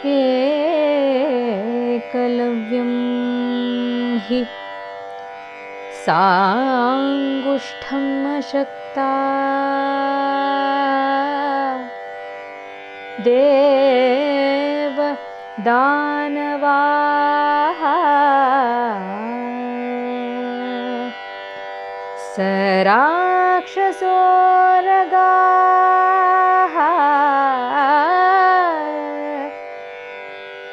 एकलव्यं हि साङ्गुष्ठम् अशक्ता देव दानवाः स राक्षसोरगाः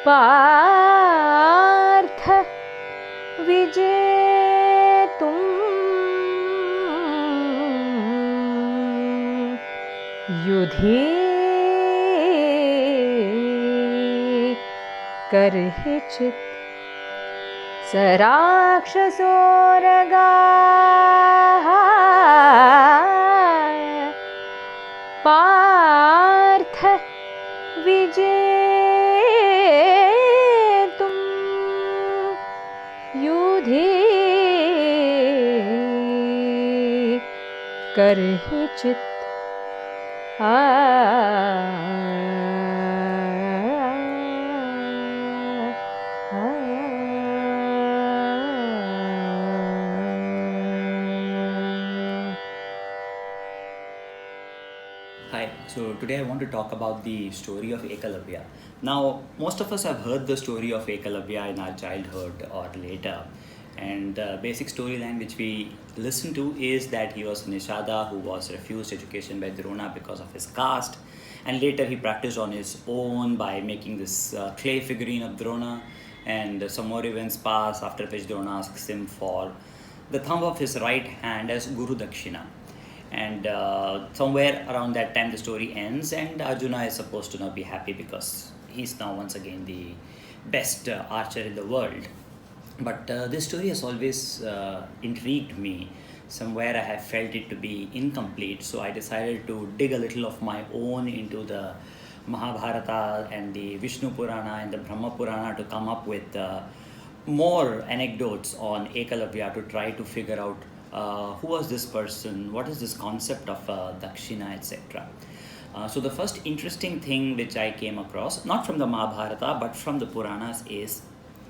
पार्थ विजेतुम् युधि कर्हिचित् स राक्षसोरगाः Partha विजेतुम् युधि कर्हिचित् Hi, so today I want to talk about the story of Ekalavya. Now, most of us have heard the story of Ekalavya in our childhood or later. And the basic storyline which we listen to is that he was Nishada who was refused education by Drona because of his caste. And later he practiced on his own by making this clay figurine of Drona. And some more events pass, after which Drona asks him for the thumb of his right hand as Guru Dakshina. And somewhere around that time the story ends, and Arjuna is supposed to now be happy because he's now once again the best archer in the world. But this story has always intrigued me. Somewhere I have felt it to be incomplete, so I decided to dig a little of my own into the Mahabharata and the Vishnu Purana and the Brahma Purana to come up with more anecdotes on Ekalavya to try to figure out who was this person, what is this concept of Dakshina, etc. So the first interesting thing which I came across, not from the Mahabharata but from the Puranas, is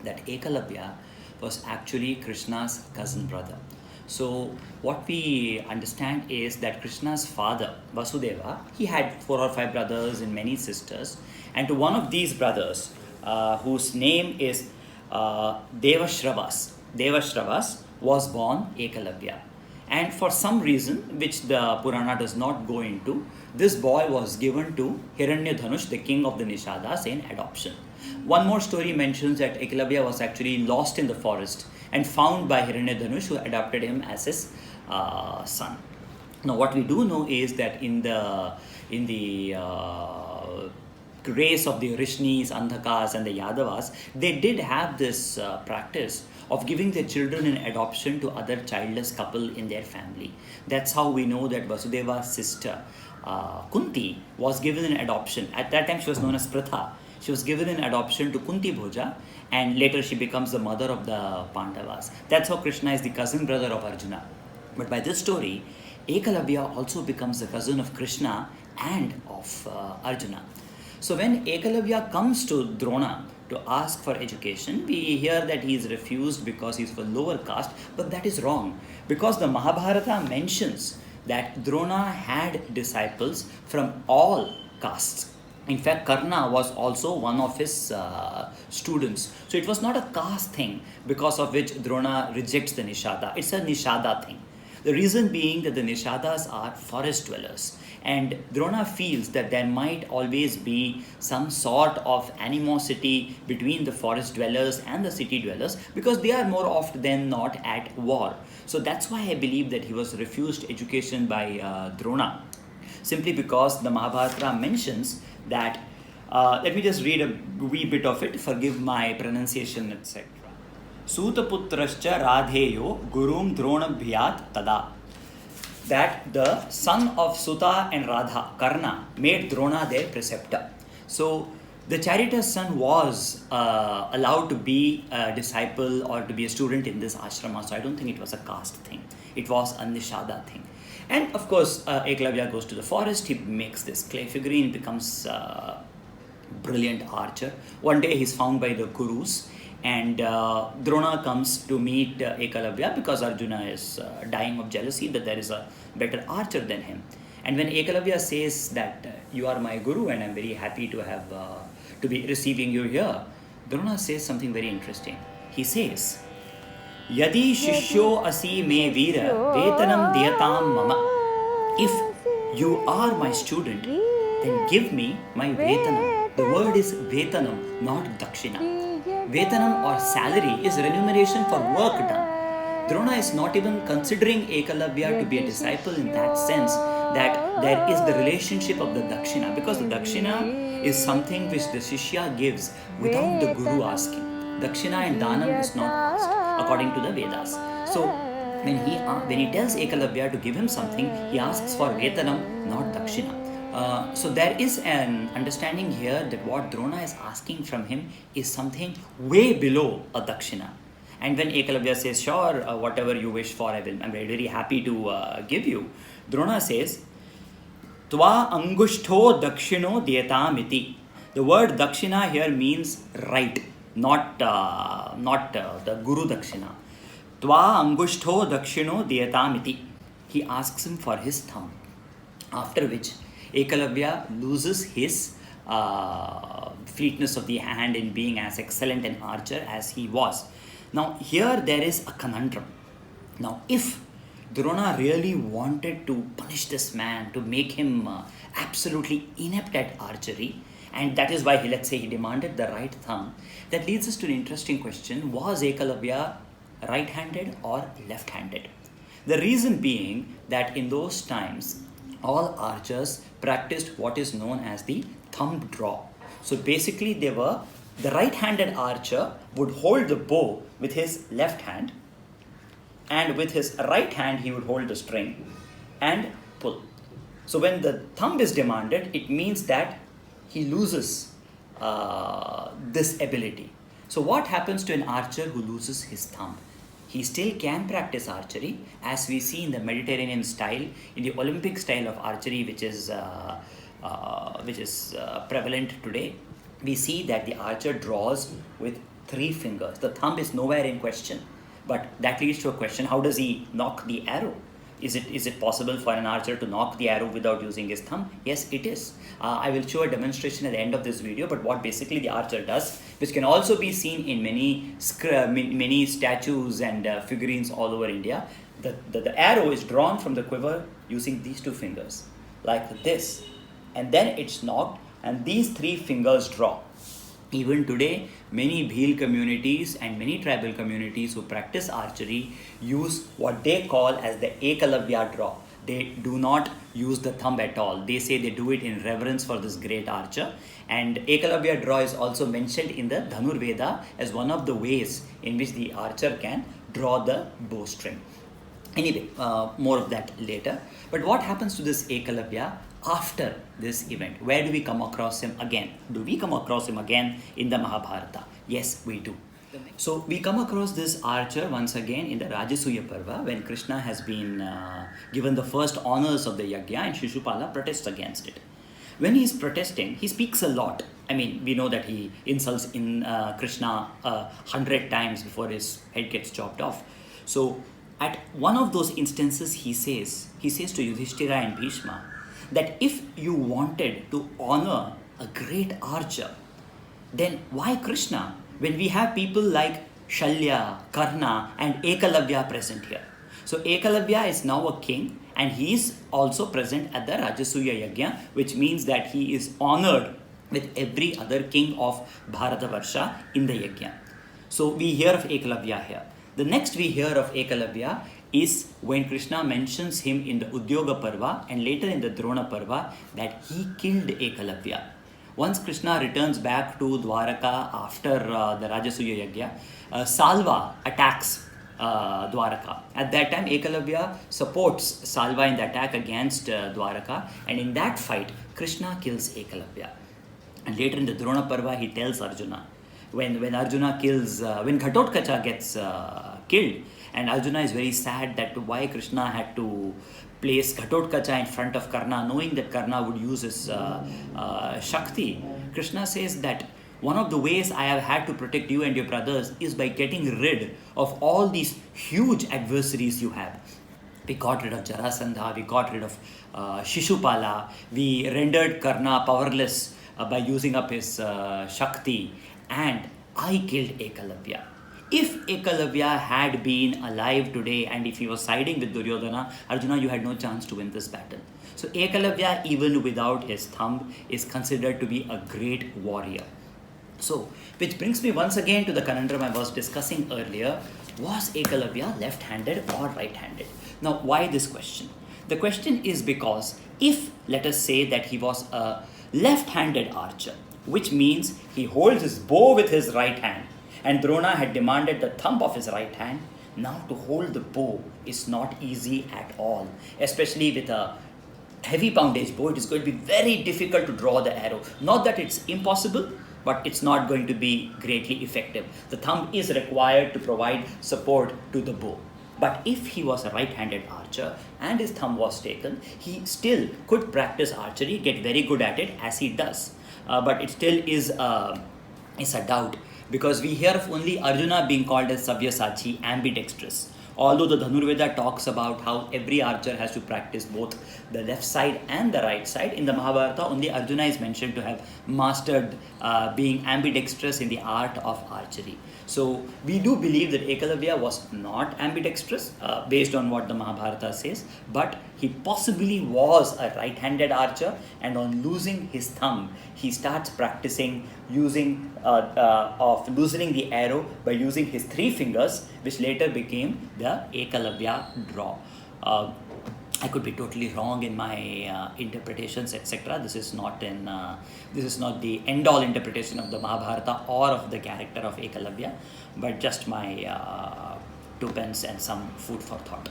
that Ekalavya was actually Krishna's cousin brother. So what we understand is that Krishna's father, Vasudeva, he had 4 or 5 brothers and many sisters. And to one of these brothers, whose name is Devashravas, was born Ekalavya. And for some reason, which the Purana does not go into, this boy was given to Hiranyadhanush, the king of the Nishadas, in adoption. One more story mentions that Ekalavya was actually lost in the forest and found by Hiranyadhanush, who adopted him as his son. Now, what we do know is that in the race of the Rishnis, Andhakas, and the Yadavas, they did have this practice of giving their children in adoption to other childless couple in their family. That's how we know that Vasudeva's sister, Kunti, was given in adoption. At that time, she was known as Pratha. She was given in adoption to Kunti Bhoja, and later she becomes the mother of the Pandavas. That's how Krishna is the cousin brother of Arjuna. But by this story, Ekalavya also becomes the cousin of Krishna and of Arjuna. So when Ekalavya comes to Drona to ask for education, we hear that he is refused because he is of a lower caste, but that is wrong, because the Mahabharata mentions that Drona had disciples from all castes. In fact, Karna was also one of his students. So it was not a caste thing because of which Drona rejects the Nishada. It's a Nishada thing. The reason being that the Nishadas are forest dwellers, and Drona feels that there might always be some sort of animosity between the forest dwellers and the city dwellers, because they are more often than not at war. So that's why I believe that he was refused education by Drona, simply because the Mahabharata mentions that, let me just read a wee bit of it, forgive my pronunciation, etc. Sutaputrascha Radheyo Gurum Dronabhyat Tada. That the son of Suta and Radha, Karna, made Drona their preceptor. So the charioteer's son was allowed to be a disciple or to be a student in this ashrama. So I don't think it was a caste thing. It was a Nishada thing. And of course, Ekalavya goes to the forest. He makes this clay figurine, becomes brilliant archer. One day he's found by the Kurus, and Drona comes to meet Ekalavya because Arjuna is dying of jealousy that there is a better archer than him. And when Ekalavya says that you are my guru and I'm very happy to have to be receiving you here, Drona says something very interesting. He says, Yadi shishyo asi me veera vetanam diyatam mama. If you are my student, then give me my vetanam. The word is vetanam, not dakshina. Vetanam or salary is remuneration for work done. Drona is not even considering Ekalavya to be a disciple in that sense that there is the relationship of the dakshina, because the dakshina is something which the shishya gives without the guru asking. Dakshina and danam is not asked according to the Vedas. So when he tells Ekalavya to give him something, he asks for vetanam, not dakshina. So there is an understanding here that what Drona is asking from him is something way below a dakshina. And when Ekalavya says, sure, whatever you wish for, I'm very happy to give you. Drona says, Tva angushto dakshino dietamiti. The word dakshina here means right, not the guru dakshina. Tva angushto dakshino dietamiti. He asks him for his thumb. After which Ekalavya loses his fleetness of the hand in being as excellent an archer as he was. Now here there is a conundrum. Now if Drona really wanted to punish this man, to make him absolutely inept at archery, and that is why let's say he demanded the right thumb, that leads us to an interesting question. Was Ekalavya right-handed or left-handed? The reason being that in those times, all archers practiced what is known as the thumb draw. So basically the right-handed archer would hold the bow with his left hand, and with his right hand he would hold the string and pull. So when the thumb is demanded, it means that he loses this ability. So what happens to an archer who loses his thumb? He still can practice archery, as we see in the Mediterranean style, in the Olympic style of archery, which is prevalent today. We see that the archer draws with 3 fingers. The thumb is nowhere in question, but that leads to a question: how does he nock the arrow? Is it possible for an archer to nock the arrow without using his thumb? Yes, it is. I will show a demonstration at the end of this video, but what basically the archer does, which can also be seen in many statues and figurines all over India, the arrow is drawn from the quiver using these 2 fingers, like this, and then it's nocked, and these 3 fingers draw. Even today, many Bhil communities and many tribal communities who practice archery use what they call as the Ekalavya draw. They do not use the thumb at all. They say they do it in reverence for this great archer. And Ekalavya draw is also mentioned in the Dhanur Veda as one of the ways in which the archer can draw the bowstring. Anyway, more of that later. But what happens to this Ekalavya after this event? Where do we come across him again? Do we come across him again in the Mahabharata? Yes, we do. So we come across this archer once again in the Rajasuya Parva, when Krishna has been given the first honors of the Yajna and Shishupala protests against it. When he is protesting, he speaks a lot. I mean, we know that he insults Krishna 100 times before his head gets chopped off. So at one of those instances, he says to Yudhishthira and Bhishma that if you wanted to honor a great archer, then why Krishna, when we have people like Shalya, Karna and Ekalavya present here? So Ekalavya is now a king, and he is also present at the Rajasuya Yajna, which means that he is honored with every other king of Bharatavarsha in the Yajna. So we hear of Ekalavya here. The next we hear of Ekalavya is when Krishna mentions him in the Udyoga Parva and later in the Drona Parva that he killed Ekalavya. Once Krishna returns back to Dwaraka after the Rajasuya Yajna, Salva attacks Dwaraka. At that time, Ekalavya supports Salva in the attack against Dwaraka, and in that fight, Krishna kills Ekalavya. And later in the Drona Parva, he tells Arjuna, when Arjuna kills, when Ghatotkacha gets killed, and Arjuna is very sad that why Krishna had to place Ghatotkacha in front of Karna, knowing that Karna would use his Shakti, Krishna says that one of the ways I have had to protect you and your brothers is by getting rid of all these huge adversaries you have. We got rid of Jarasandha, we got rid of Shishupala, we rendered Karna powerless by using up his Shakti, and I killed Ekalavya. If Ekalavya had been alive today and if he was siding with Duryodhana, Arjuna, you had no chance to win this battle. So Ekalavya, even without his thumb, is considered to be a great warrior. So, which brings me once again to the conundrum I was discussing earlier. Was Ekalavya left-handed or right-handed? Now, why this question? The question is because if, let us say that he was a left-handed archer, which means he holds his bow with his right hand, and Drona had demanded the thumb of his right hand, now to hold the bow is not easy at all, especially with a heavy poundage bow. It is going to be very difficult to draw the arrow. Not that it's impossible, but it's not going to be greatly effective. The thumb is required to provide support to the bow. But if he was a right-handed archer and his thumb was taken, he still could practice archery, get very good at it as he does. But it still is a doubt, because we hear of only Arjuna being called as Sabyasachi, ambidextrous. Although the Dhanurveda talks about how every archer has to practice both the left side and the right side, in the Mahabharata only Arjuna is mentioned to have mastered being ambidextrous in the art of archery. So we do believe that Ekalavya was not ambidextrous based on what the Mahabharata says, but he possibly was a right-handed archer, and on losing his thumb, he starts practicing using of loosening the arrow by using his 3 fingers, which later became the Ekalavya draw. I could be totally wrong in my interpretations, etc. This is not the end-all interpretation of the Mahabharata or of the character of Ekalavya, but just my 2 pence and some food for thought.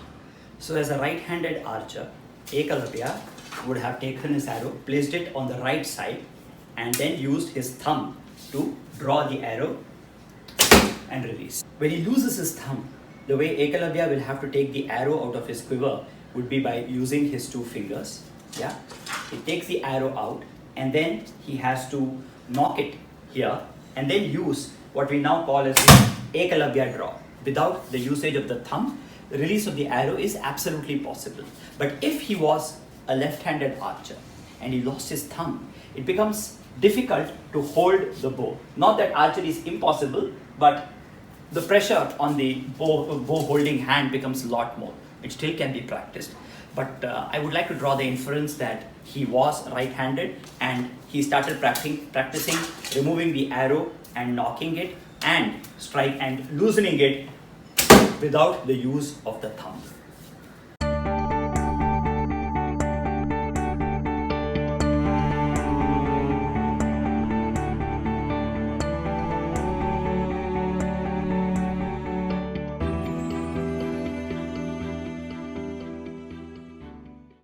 So, as a right-handed archer, Ekalavya would have taken his arrow, placed it on the right side, and then used his thumb to draw the arrow and release. When he loses his thumb, the way Ekalavya will have to take the arrow out of his quiver would be by using his 2 fingers. Yeah, he takes the arrow out, and then he has to knock it here, and then use what we now call as Ekalavya draw. Without the usage of the thumb, the release of the arrow is absolutely possible. But if he was a left-handed archer and he lost his thumb, it becomes difficult to hold the bow. Not that archery is impossible, but the pressure on the bow holding hand becomes a lot more. It still can be practiced, but I would like to draw the inference that he was right-handed and he started practicing removing the arrow and knocking it and loosening it without the use of the thumb.